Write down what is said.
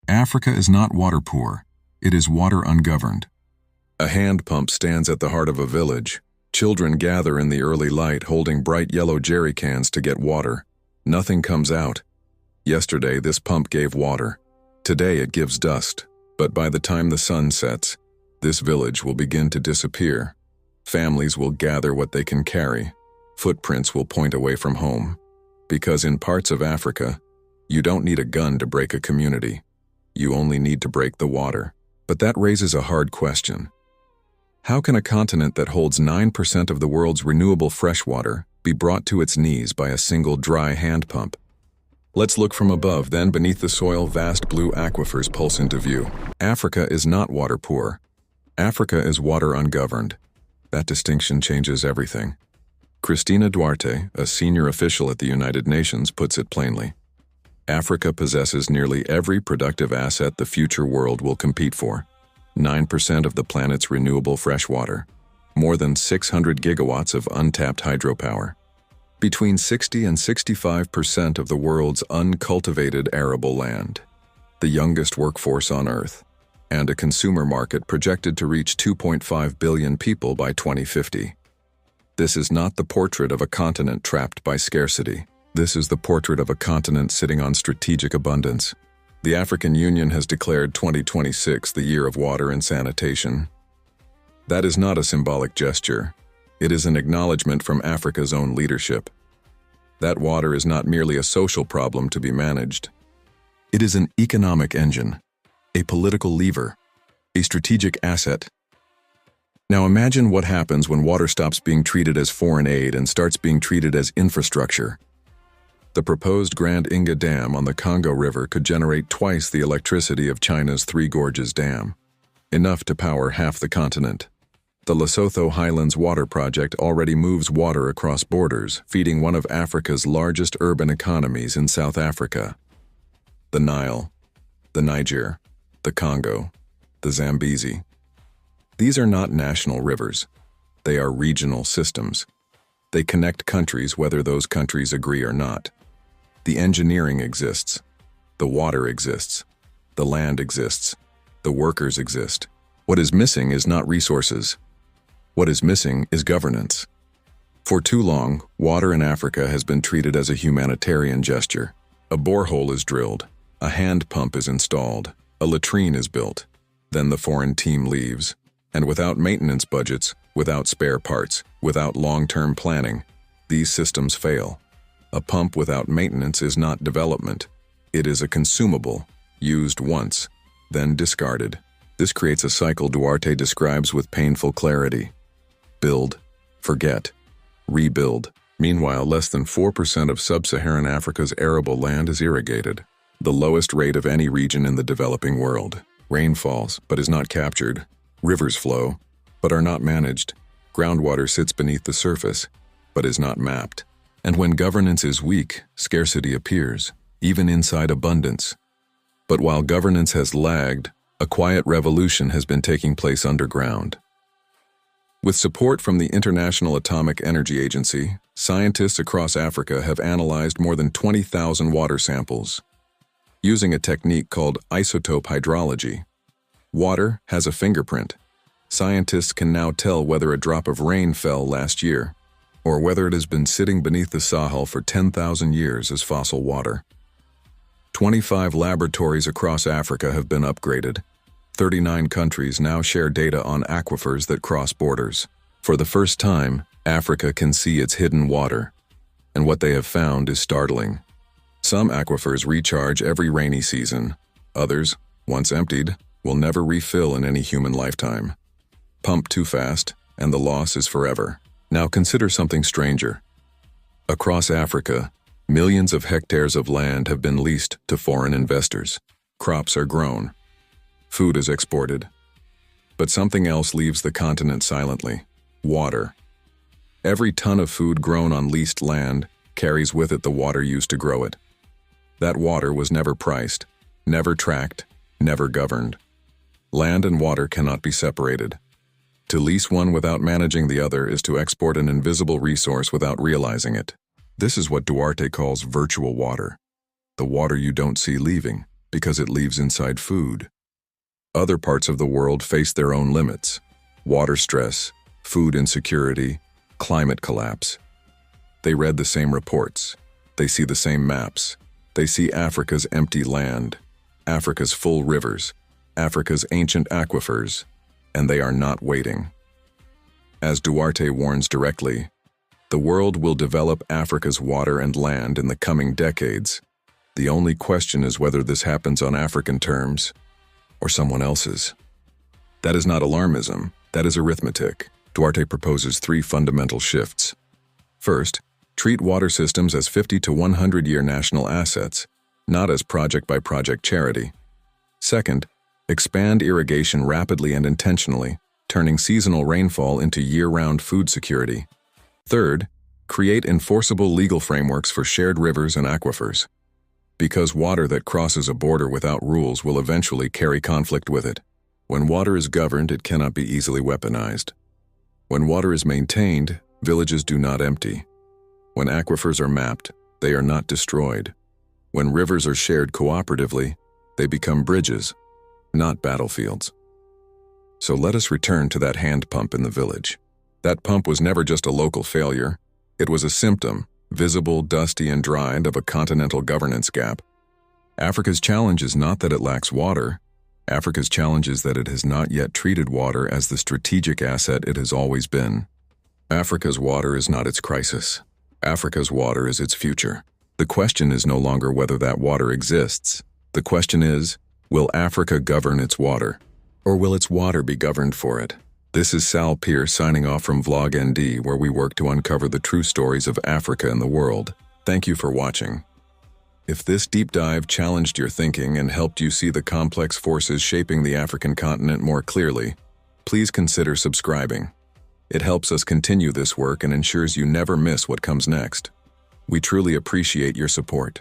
Africa is not water poor, it is water ungoverned. A hand pump stands at the heart of a village. Children gather in the early light holding bright yellow jerry cans to get water. Nothing comes out. Yesterday this pump gave water. Today it gives dust. But by the time the sun sets, this village will begin to disappear. Families will gather what they can carry. Footprints will point away from home. Because in parts of Africa, you don't need a gun to break a community. You only need to break the water. But that raises a hard question. How can a continent that holds 9% of the world's renewable freshwater be brought to its knees by a single dry hand pump? Let's look from above, then beneath the soil, vast blue aquifers pulse into view. Africa is not water poor. Africa is water ungoverned. That distinction changes everything. Cristina Duarte, a senior official at the United Nations, puts it plainly. Africa possesses nearly every productive asset the future world will compete for. 9% of the planet's renewable freshwater. More than 600 gigawatts of untapped hydropower. Between 60 and 65% of the world's uncultivated arable land. The youngest workforce on Earth. And a consumer market projected to reach 2.5 billion people by 2050. This is not the portrait of a continent trapped by scarcity. This is the portrait of a continent sitting on strategic abundance. The African Union has declared 2026 the year of water and sanitation. That is not a symbolic gesture. It is an acknowledgement from Africa's own leadership. That water is not merely a social problem to be managed. It is an economic engine, a political lever, a strategic asset. Now imagine what happens when water stops being treated as foreign aid and starts being treated as infrastructure. The proposed Grand Inga Dam on the Congo River could generate twice the electricity of China's Three Gorges Dam, enough to power half the continent. The Lesotho Highlands Water Project already moves water across borders, feeding one of Africa's largest urban economies in South Africa. The Nile, the Niger, the Congo, the Zambezi. These are not national rivers. They are regional systems. They connect countries whether those countries agree or not. The engineering exists. The water exists. The land exists. The workers exist. What is missing is not resources. What is missing is governance. For too long, water in Africa has been treated as a humanitarian gesture. A borehole is drilled. A hand pump is installed. A latrine is built. Then the foreign team leaves. And without maintenance budgets, without spare parts, without long-term planning, these systems fail. A pump without maintenance is not development. It is a consumable, used once, then discarded. This creates a cycle Duarte describes with painful clarity. Build, forget, rebuild. Meanwhile, less than 4% of sub-Saharan Africa's arable land is irrigated, the lowest rate of any region in the developing world. Rain falls, but is not captured. Rivers flow, but are not managed. Groundwater sits beneath the surface, but is not mapped. And when governance is weak, scarcity appears, even inside abundance. But while governance has lagged, a quiet revolution has been taking place underground. With support from the International Atomic Energy Agency, scientists across Africa have analyzed more than 20,000 water samples. Using a technique called isotope hydrology, water has a fingerprint. Scientists can now tell whether a drop of rain fell last year, or whether it has been sitting beneath the Sahel for 10,000 years as fossil water. 25 laboratories across Africa have been upgraded. 39 countries now share data on aquifers that cross borders. For the first time, Africa can see its hidden water, and what they have found is startling. Some aquifers recharge every rainy season. Others, once emptied, will never refill in any human lifetime. Pump too fast, and the loss is forever. Now consider something stranger. Across Africa, millions of hectares of land have been leased to foreign investors. Crops are grown. Food is exported. But something else leaves the continent silently: water. Every ton of food grown on leased land carries with it the water used to grow it. That water was never priced, never tracked, never governed. Land and water cannot be separated. To lease one without managing the other is to export an invisible resource without realizing it. This is what Duarte calls virtual water. The water you don't see leaving, because it leaves inside food. Other parts of the world face their own limits: water stress, food insecurity, climate collapse. They read the same reports. They see the same maps. They see Africa's empty land, Africa's full rivers, Africa's ancient aquifers, and they are not waiting. As Duarte warns directly, the world will develop Africa's water and land in the coming decades. The only question is whether this happens on African terms or someone else's. That is not alarmism, that is arithmetic. Duarte proposes 3 fundamental shifts. First, treat water systems as 50 to 100-year national assets, not as project-by-project charity. Second, expand irrigation rapidly and intentionally, turning seasonal rainfall into year-round food security. Third, create enforceable legal frameworks for shared rivers and aquifers. Because water that crosses a border without rules will eventually carry conflict with it. When water is governed, it cannot be easily weaponized. When water is maintained, villages do not empty. When aquifers are mapped, they are not destroyed. When rivers are shared cooperatively, they become bridges, not battlefields. So let us return to that hand pump in the village. That pump was never just a local failure. It was a symptom, visible, dusty, and dried, of a continental governance gap. Africa's challenge is not that it lacks water. Africa's challenge is that it has not yet treated water as the strategic asset it has always been. Africa's water is not its crisis. Africa's water is its future. The question is no longer whether that water exists. The question is, will Africa govern its water? Or will its water be governed for it? This is Sal Pierce signing off from VlogND, where we work to uncover the true stories of Africa and the world. Thank you for watching. If this deep dive challenged your thinking and helped you see the complex forces shaping the African continent more clearly, please consider subscribing. It helps us continue this work and ensures you never miss what comes next. We truly appreciate your support.